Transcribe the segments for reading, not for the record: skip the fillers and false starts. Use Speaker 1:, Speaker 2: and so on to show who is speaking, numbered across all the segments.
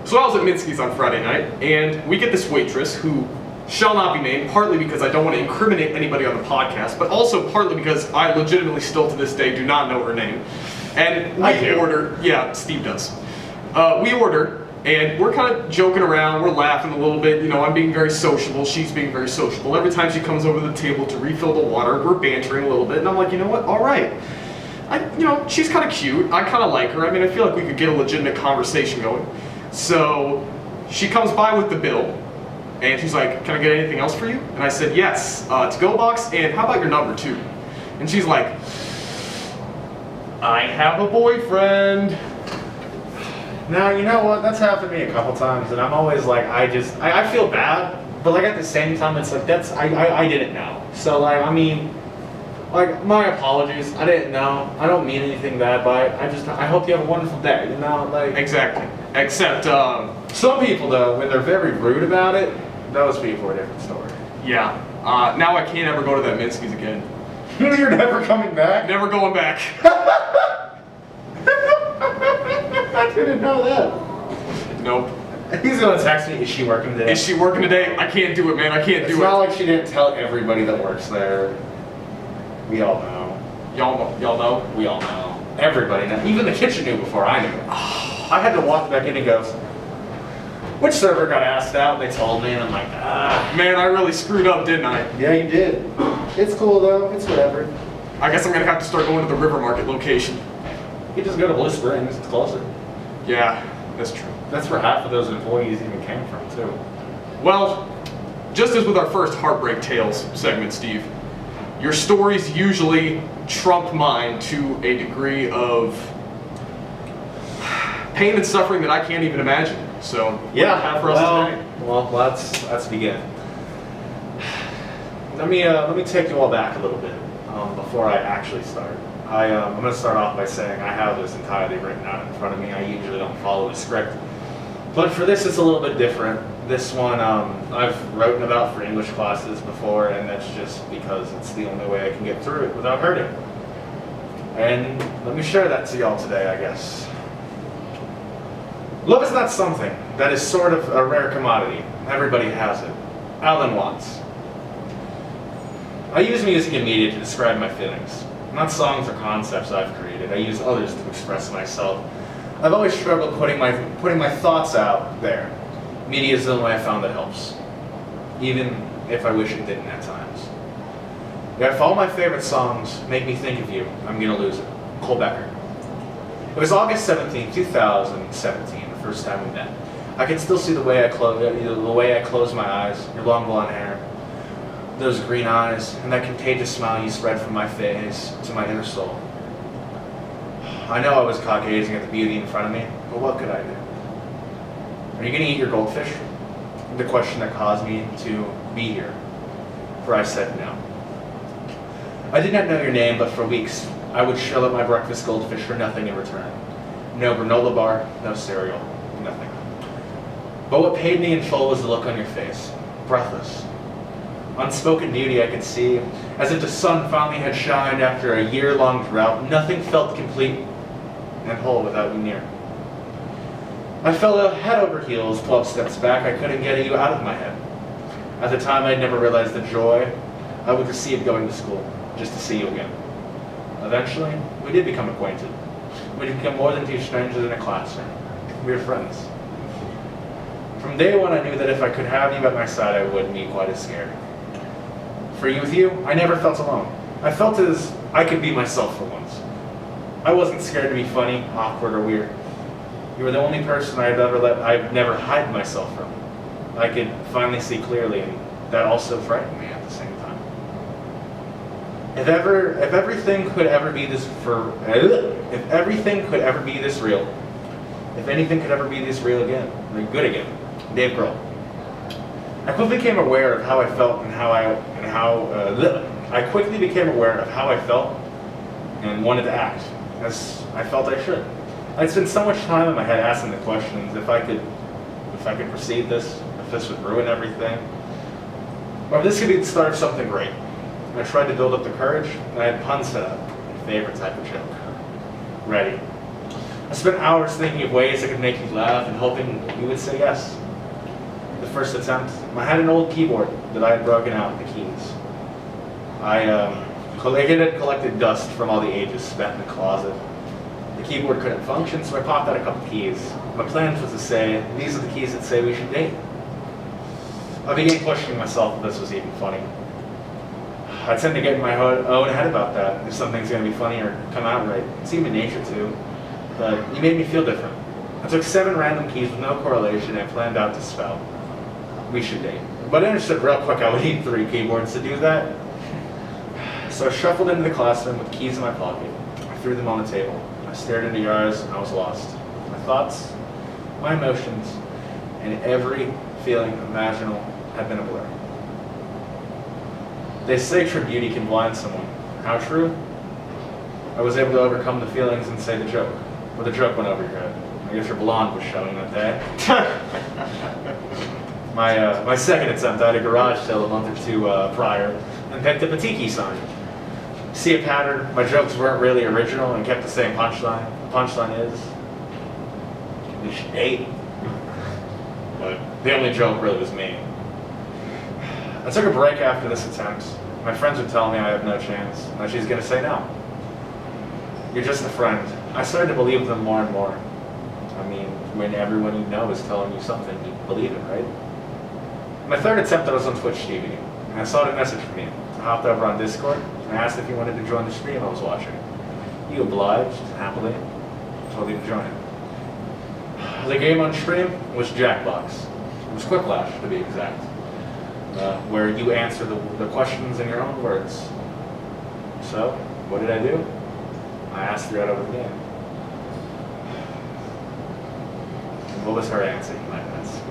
Speaker 1: So I was at Minsky's on Friday night, and we get this waitress who shall not be named, partly because I don't want to incriminate anybody on the podcast, but also partly because I legitimately still to this day do not know her name. And we order, yeah, Steve does. We order, and we're kind of joking around, we're laughing a little bit, you know, I'm being very sociable, she's being very sociable. Every time she comes over to the table to refill the water, we're bantering a little bit, and I'm like, you know what, all right. You know, she's kind of cute, I kind of like her, I mean, I feel like we could get a legitimate conversation going. So, she comes by with the bill, and she's like, can I get anything else for you? And I said, yes, to-go box, and how about your number too? And she's like, I have a boyfriend.
Speaker 2: Now, you know what, that's happened to me a couple times, and I'm always like, I feel bad, but like at the same time, it's like, I didn't know. So like, I mean, like, my apologies, I didn't know, I don't mean anything bad by it, I hope you have a wonderful day, you know, like.
Speaker 1: Exactly, except,
Speaker 2: some people though, when they're very rude about it, those people are a different story.
Speaker 1: yeah, now I can't ever go to that Minsky's again.
Speaker 2: You're never coming back?
Speaker 1: Never going back.
Speaker 2: I didn't know that.
Speaker 1: Nope.
Speaker 2: He's gonna text me, is she working today?
Speaker 1: Is she working today? I can't do it, man, I can't do it.
Speaker 2: It's not like she didn't tell everybody that works there. We all know.
Speaker 1: Y'all know?
Speaker 2: We all know. Everybody knows. Even the kitchen knew before I knew. I had to walk back in and goes, which server got asked out? They told me, and I'm like, ah.
Speaker 1: Man, I really screwed up, didn't I?
Speaker 2: Yeah, you did. It's cool though, it's whatever.
Speaker 1: I guess I'm gonna have to start going to the River Market location.
Speaker 2: You just go to Blue Springs, it's closer.
Speaker 1: Yeah, that's true.
Speaker 2: That's where half of those employees even came from too.
Speaker 1: Well, just as with our first Heartbreak Tales segment, Steve, your stories usually trump mine to a degree of pain and suffering that I can't even imagine. So, what do you have for us today?
Speaker 2: Well, let's begin. Let me take you all back a little bit before I actually start. I'm going to start off by saying I have this entirely written out in front of me. I usually don't follow the script, but for this it's a little bit different. This one I've written about for English classes before, and that's just because it's the only way I can get through it without hurting. And let me share that to y'all today, I guess. Love is not something that is sort of a rare commodity. Everybody has it. Alan Watts. I use music and media to describe my feelings. Not songs or concepts I've created. I use others to express myself. I've always struggled putting my thoughts out there. Media is the only way I found that helps. Even if I wish it didn't at times. If all my favorite songs make me think of you, I'm gonna lose it. Cole Becker. It was August 17, 2017, the first time we met. I can still see the way I close my eyes, your long blonde hair, those green eyes, and that contagious smile you spread from my face to my inner soul. I know I was caught gazing at the beauty in front of me, but what could I do? Are you going to eat your goldfish? The question that caused me to be here. For I said no. I did not know your name, but for weeks I would shell out my breakfast goldfish for nothing in return. No granola bar, no cereal, nothing. But what paid me in full was the look on your face, breathless. Unspoken beauty I could see, as if the sun finally had shined after a year-long drought. Nothing felt complete and whole without you near. I fell head over heels 12 steps back. I couldn't get you out of my head. At the time, I'd never realized the joy I would receive going to school, just to see you again. Eventually, we did become acquainted. We did become more than two strangers in a classroom. We were friends. From day one, I knew that if I could have you at my side, I wouldn't be quite as scared. With you, I never felt alone. I felt as I could be myself for once. I wasn't scared to be funny, awkward, or weird. You were the only person I'd never hide myself from. I could finally see clearly, and that also frightened me at the same time. If everything could ever be this real, if anything could ever be this real again, or good again, Dave Grohl. I quickly became aware of how I felt and wanted to act as I felt I should. I'd spent so much time in my head asking the questions if I could proceed this, if this would ruin everything, or if this could be the start of something great. I tried to build up the courage, and I had puns set up, my favorite type of joke. Ready. I spent hours thinking of ways I could make you laugh and hoping you would say yes. The first attempt, I had an old keyboard that I had broken out the keys. It had collected dust from all the ages spent in the closet. The keyboard couldn't function, so I popped out a couple keys. My plan was to say, these are the keys that say we should date. I began questioning myself if this was even funny. I tend to get in my own head about that, if something's going to be funny or come out right. It's human nature too, but you made me feel different. I took 7 random keys with no correlation and planned out to spell, we should date. But I understood real quick I would need 3 keyboards to do that. So I shuffled into the classroom with keys in my pocket. I threw them on the table. I stared into your eyes and I was lost. My thoughts, my emotions, and every feeling imaginable had been a blur. They say true beauty can blind someone. How true? I was able to overcome the feelings and say the joke. But the joke went over your head. I guess your blonde was showing that day. My second attempt, I had a garage sale a month or 2 prior and picked up a tiki sign. See a pattern? My jokes weren't really original and kept the same punchline. The punchline is, we should date. But the only joke really was me. I took a break after this attempt. My friends would tell me I have no chance, and that she's going to say no. You're just a friend. I started to believe them more and more. I mean, when everyone you know is telling you something, you believe it, right? My third attempt, I was on Twitch TV, and I saw a message from you. I hopped over on Discord, and I asked if you wanted to join the stream I was watching. You obliged, happily, told you to join it. The game on stream was Jackbox. It was Quiplash, to be exact. Where you answer the questions in your own words. So, what did I do? I asked her out over the game. And what was her answer, you might ask?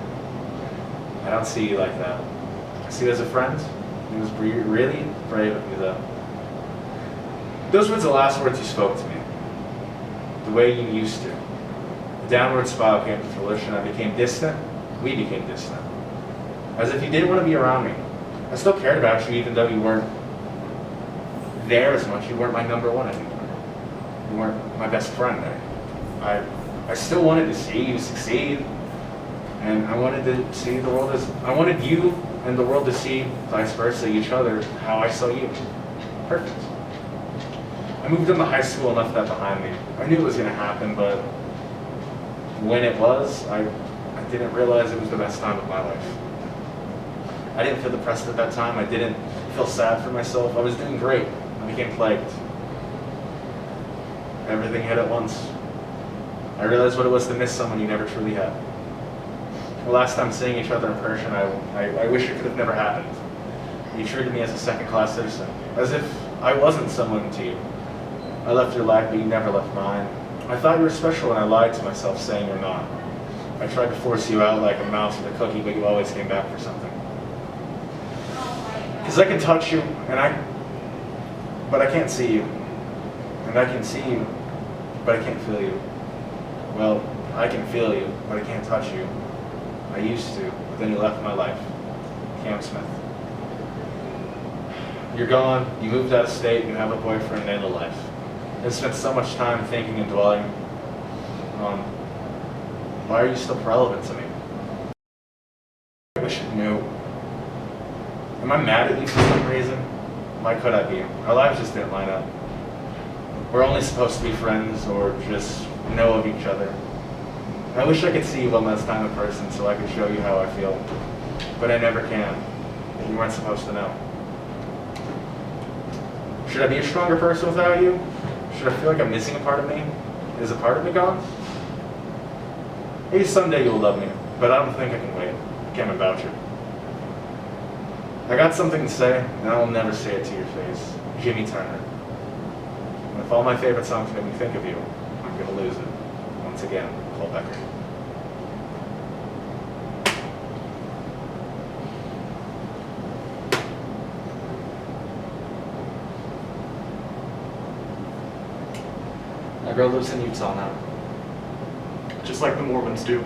Speaker 2: I don't see you like that. I see you as a friend. It was really brave of you, though. Those were the last words you spoke to me. The way you used to. The downward spiral came to fruition. I became distant. We became distant. As if you didn't want to be around me. I still cared about you even though you weren't there as much. You weren't my number one anymore. You weren't my best friend. I still wanted to see you succeed. And I wanted to see the world as, I wanted you and the world to see, vice versa, each other, how I saw you. Perfect. I moved into high school and left that behind me. I knew it was going to happen, but when it was, I didn't realize it was the best time of my life. I didn't feel depressed at that time. I didn't feel sad for myself. I was doing great. I became plagued. Everything hit at once. I realized what it was to miss someone you never truly had. The last time seeing each other in person, I wish it could have never happened. You treated me as a second-class citizen, as if I wasn't someone to you. I left your life, but you never left mine. I thought you were special, and I lied to myself, saying you're not. I tried to force you out like a mouse with a cookie, but you always came back for something. Because I can touch you, but I can't see you. And I can see you, but I can't feel you. Well, I can feel you, but I can't touch you. I used to, but then you left my life. Cam Smith. You're gone, you moved out of state, you have a boyfriend and a life. I've spent so much time thinking and dwelling on, why are you still relevant to me? I wish you knew. Am I mad at you for some reason? Why could I be? Our lives just didn't line up. We're only supposed to be friends or just know of each other. I wish I could see you one last time in person so I could show you how I feel. But I never can. You weren't supposed to know. Should I be a stronger person without you? Should I feel like I'm missing a part of me? Is a part of me gone? Maybe someday you'll love me, but I don't think I can wait. I can't about you. I got something to say, and I will never say it to your face. Jimmy Turner. And if all my favorite songs make me think of you, I'm going to lose it. Once again, Cole Becker.
Speaker 3: My girl lives in Utah now.
Speaker 1: Just like the Mormons do.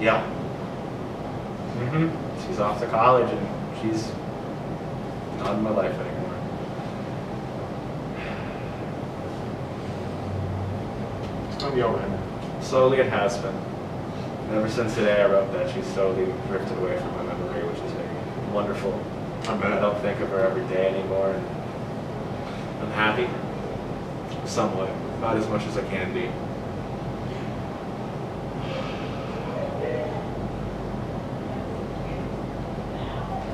Speaker 2: Yeah. She's off to college and she's not in my life anymore.
Speaker 1: On the other hand.
Speaker 2: Slowly it has been. Ever since the day I wrote that, she's slowly drifted away from my memory, which is very wonderful.
Speaker 1: I bet.
Speaker 2: I don't think of her every day anymore, and I'm happy. Somewhat. About as much as I can be.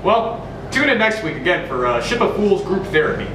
Speaker 1: Well, tune in next week again for Ship of Fools Group Therapy.